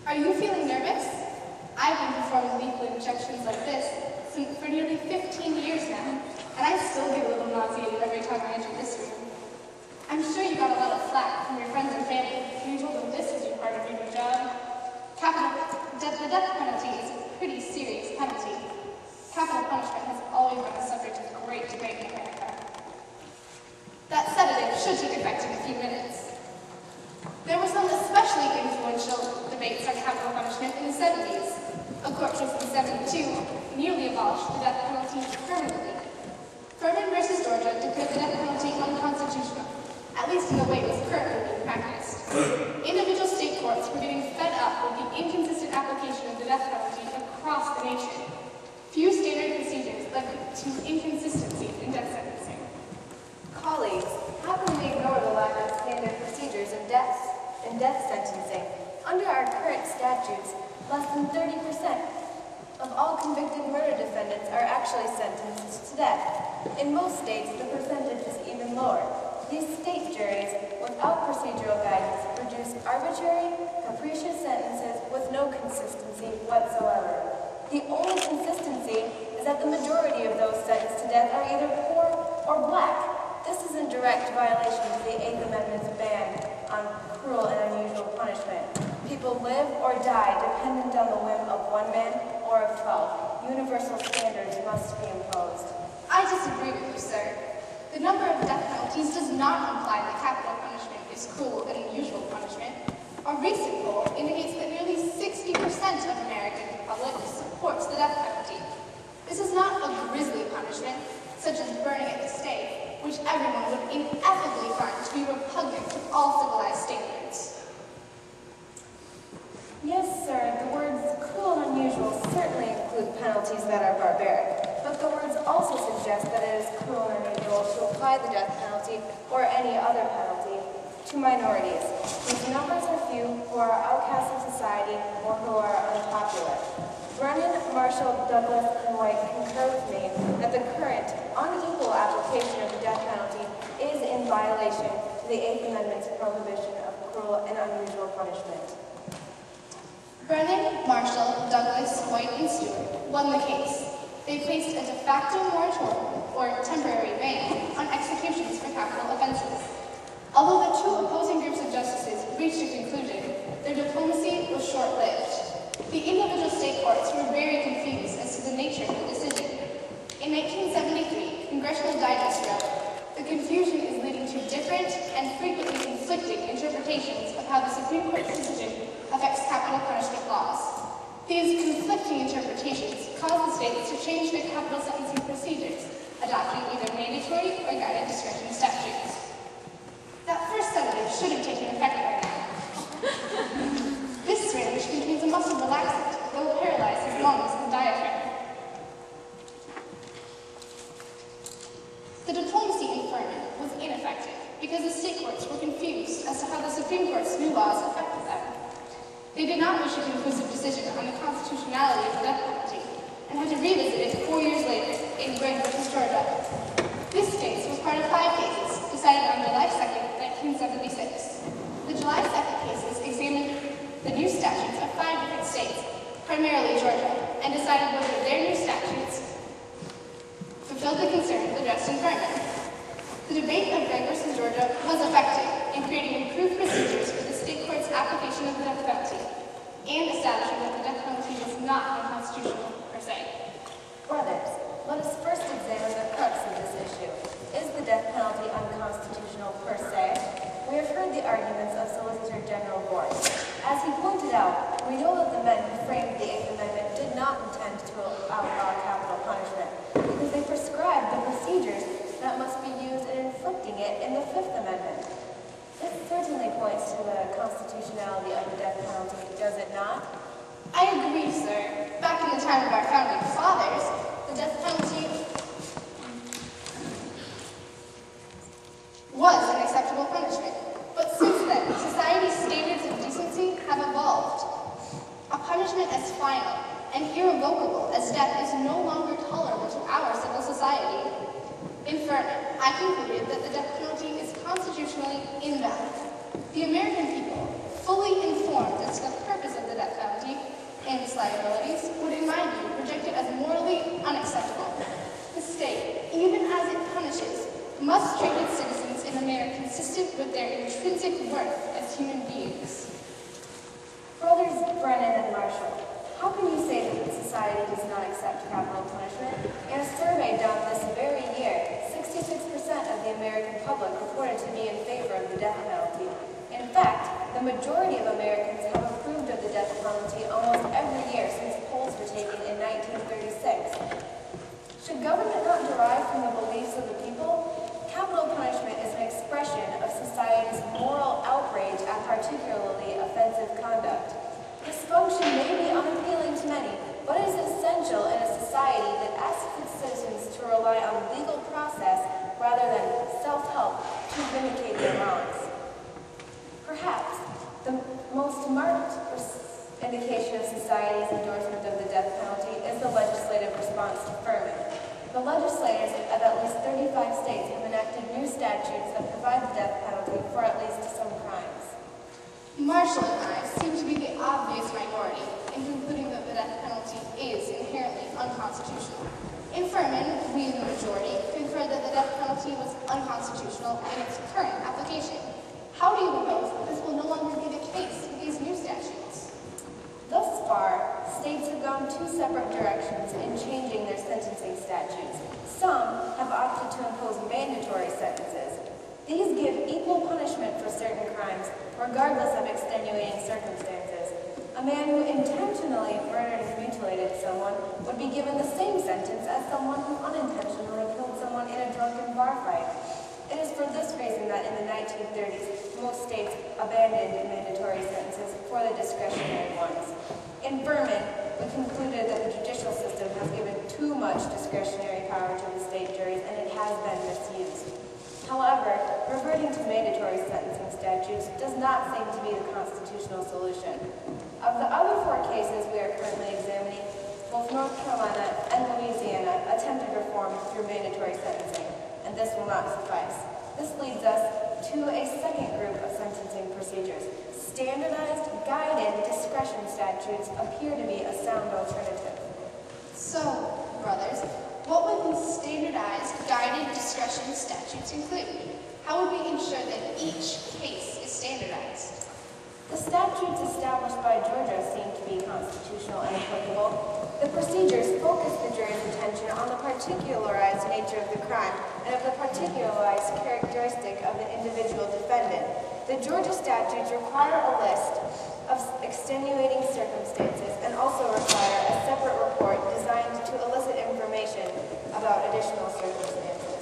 Are you feeling nervous? I've been performing lethal injections like this for nearly 15 years now, and I still get a little nauseated every time I enter this room. I'm sure you got a lot of flack from your friends and family when you told them this is your part of your new job. The death penalty is a pretty serious penalty. Capital punishment has always been a subject of great debate in America. That sedative should take effect in a few minutes. There were some especially influential debates on capital punishment in the 70s. A court case in 72 nearly abolished the death penalty permanently. Furman versus Georgia declared the death penalty unconstitutional, at least in the way it was currently being practiced. Individual state courts were getting fed up with the inconsistent application of the death penalty across the nation. Few standard procedures led to inconsistencies in death sentencing. Colleagues, how can we ignore the lack of standard procedures in death sentencing? Under our current statutes, less than 30% of all convicted murder defendants are actually sentenced to death. In most states, the percentage is even lower. These state juries, without procedural guidance, produce arbitrary, capricious sentences with no consistency whatsoever. The only consistency is that the majority of those sentenced to death are either poor or black. This is in direct violation of the 8th Amendment's ban on cruel and unusual punishment. People live or die dependent on the whim of one man or of 12. Universal standards must be imposed. I disagree with you, sir. The number of death penalties does not imply that capital punishment is cruel and unusual punishment. A recent poll indicates that nearly 60% of American public supports the death penalty. This is not a grisly punishment, such as burning at the stake, which everyone would ineffably find to be repugnant to all civilized standards. Yes, sir, the words cruel and unusual certainly include penalties that are barbaric, but the words also suggest that it is cruel and unusual to apply the death penalty or any other penalty to minorities, whose numbers are few, who are outcasts of society, or who are unpopular. Brennan, Marshall, Douglas, and White concur with me that the current unequal application of the death penalty is in violation to the 8th Amendment's prohibition of cruel and unusual punishment. Brennan, Marshall, Douglas, White, and Stewart won the case. They placed a de facto moratorium, or temporary ban, on executions for capital offenses. Although the two opposing groups of justices reached a conclusion, their diplomacy was short-lived. The individual state courts were very confused as to the nature of the decision. In 1973, Congressional Digest wrote, "The confusion is leading to different and frequently conflicting interpretations of how the Supreme Court's decision affects capital punishment laws. These conflicting interpretations cause the states to change their capital sentencing procedures, adopting either mandatory or guided discretion statutes." That first sedative should have taken effect by now. This syringe contains a muscle relaxant that will paralyze his lungs and diaphragm. The diplomacy in Furman was ineffective because the state courts were confused as to how the Supreme Court's new laws affected them. They did not reach a conclusive decision on the constitutionality of the death penalty and had to revisit it 4 years later in Gregg versus Georgia. This case was part of 5 cases decided on July 2nd, 1976. The July 2nd cases examined the new statutes of 5 different states, primarily Georgia, and decided whether their new statutes fulfilled the concerns addressed in Furman. The debate of Gregg versus Georgia was effective in creating improved procedures for the state court's application of the death penalty and establishing that the death penalty was not unconstitutional per se. Brothers, let us first examine the crux of this issue. Is the death penalty unconstitutional per se? We have heard the arguments of Solicitor General Gore. As he pointed out, we know that the men who framed the 8th Amendment did not intend to outlaw capital punishment because they prescribed the procedures that must be used in inflicting it in the 5th Amendment. This certainly points to the constitutionality of the death penalty, does it not? I agree, sir. Back in the time of our founding fathers, the death penalty was an acceptable punishment. But since then, society's standards of decency have evolved. A punishment as final and irrevocable as death is no longer tolerable to our civil society. In Furman, I concluded that the death penalty is constitutionally invalid. The American people fully informed as to the purpose of the death penalty and its liabilities, would, in my view, reject it as morally unacceptable. The state, even as it punishes, must treat its citizens in a manner consistent with their intrinsic worth as human beings. Brothers Brennan and Marshall, how can you say that society does not accept capital punishment? In a survey done this very year, 66% of the American public reported to be in favor of the death penalty. In fact, the majority of Americans have approved of the death penalty almost every year since polls were taken in 1936. Should government not derive from the beliefs of the people? Capital punishment is an expression of society's moral outrage at particularly offensive conduct. This function may be unappealing to many, but it is essential in a society that asks its citizens to rely on legal process rather than self-help to vindicate their wrongs. Perhaps the most marked indication of society's endorsement of the death penalty is the legislative response to Furman. The legislators of at least 35 states have enacted new statutes that provide the death penalty for at least some crimes. Marshall and I seem to be the obvious minority in concluding that the death penalty is inherently unconstitutional. In Furman, we in the majority concurred that the death penalty was unconstitutional in its current application. How do you propose that this will no longer be the case with these new statutes? Thus far, states have gone two separate directions in changing their sentencing statutes. Some have opted to impose mandatory sentences. These give equal punishment for certain crimes, regardless of extenuating circumstances. A man who intentionally murdered and mutilated someone would be given the same sentence as someone who unintentionally killed someone in a drunken bar fight. It is for this reason that in the 1930s, most states abandoned mandatory sentences for the discretionary ones. In Furman, we concluded that the judicial system has given too much discretionary power to the state juries and it has been misused. However, reverting to mandatory sentencing statutes does not seem to be the constitutional solution. Of the other four cases we are currently examining, both North Carolina and Louisiana attempted reform through mandatory sentencing, and this will not suffice. This leads us to a second group of sentencing procedures. Standardized, guided discretion statutes appear to be a sound alternative. So, brothers, what would these standardized, guided discretion statutes include? How would we ensure that each case is standardized? The statutes established by Georgia seem to be constitutional and applicable. The procedures focus the jury's attention on the particularized nature of the crime and of the particularized characteristic of the individual defendant. The Georgia statutes require a list of extenuating circumstances and also require a separate report designed to elicit information about additional circumstances.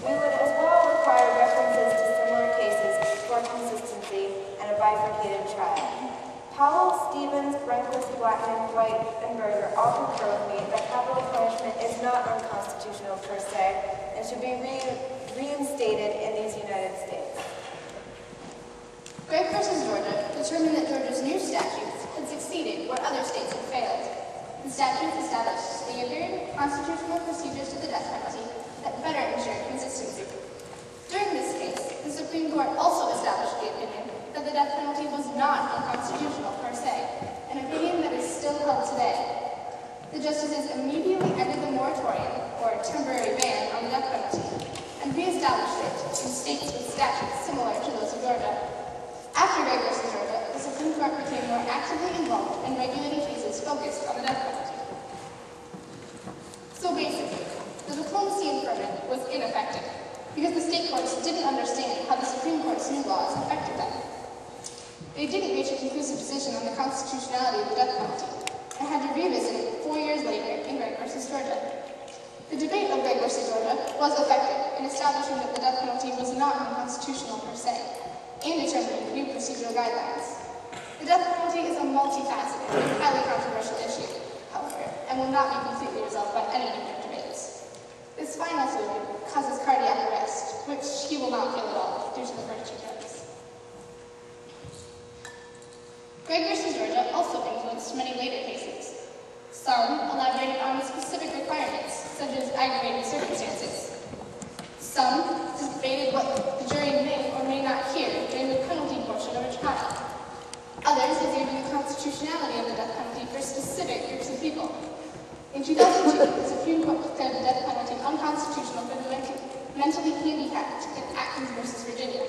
We would as well require references to similar cases for consistency and a bifurcated trial. Powell, Stevens, Rehnquist, Blackman, White, and Berger all concur with me that capital punishment is not unconstitutional per se and should be reinstated in these United States. Gregg versus Georgia determined that Georgia's new statutes had succeeded where other states had failed. The statutes established standard constitutional procedures to the death penalty that better ensured consistency. During this case, the Supreme Court also established the opinion that the death penalty was not unconstitutional per se, an opinion that is still held today. The justices immediately ended the moratorium, or temporary ban, on the death penalty, and re-established it in states with statutes similar to those of Georgia. After Gregg versus Georgia, the Supreme Court became more actively involved in regulating cases focused on the death penalty. So basically, the diplomacy in Furman was ineffective, because the state courts didn't understand how the Supreme Court's new laws affected them. They didn't reach a conclusive decision on the constitutionality of the death penalty, and had to revisit it 4 years later in Gregg versus Georgia. The debate of Gregg versus Georgia was effective in establishing that the death penalty was not unconstitutional per se, and determining new procedural guidelines. The death penalty is a multifaceted and highly controversial issue, however, and will not be completely resolved by any number of debates. This final fluid causes cardiac arrest, which he will not feel at all due to the first two drugs. Gregg versus Georgia also influenced many later cases. Some elaborated on specific requirements, such as aggravated circumstances. Some debated what the jury may or may not hear during the penalty portion of a trial. Others examine the constitutionality of the death penalty for specific groups of people. In 2002, the Supreme Court declared the death penalty unconstitutional for the mentally handicapped in Atkins versus Virginia.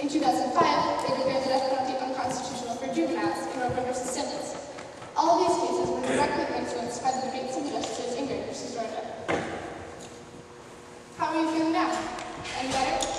In 2005, they declared the death penalty unconstitutional for juveniles in Roper versus Simmons. All of these cases were directly influenced by the debates of the justices in Gray versus Georgia. How are you feeling now? Any better?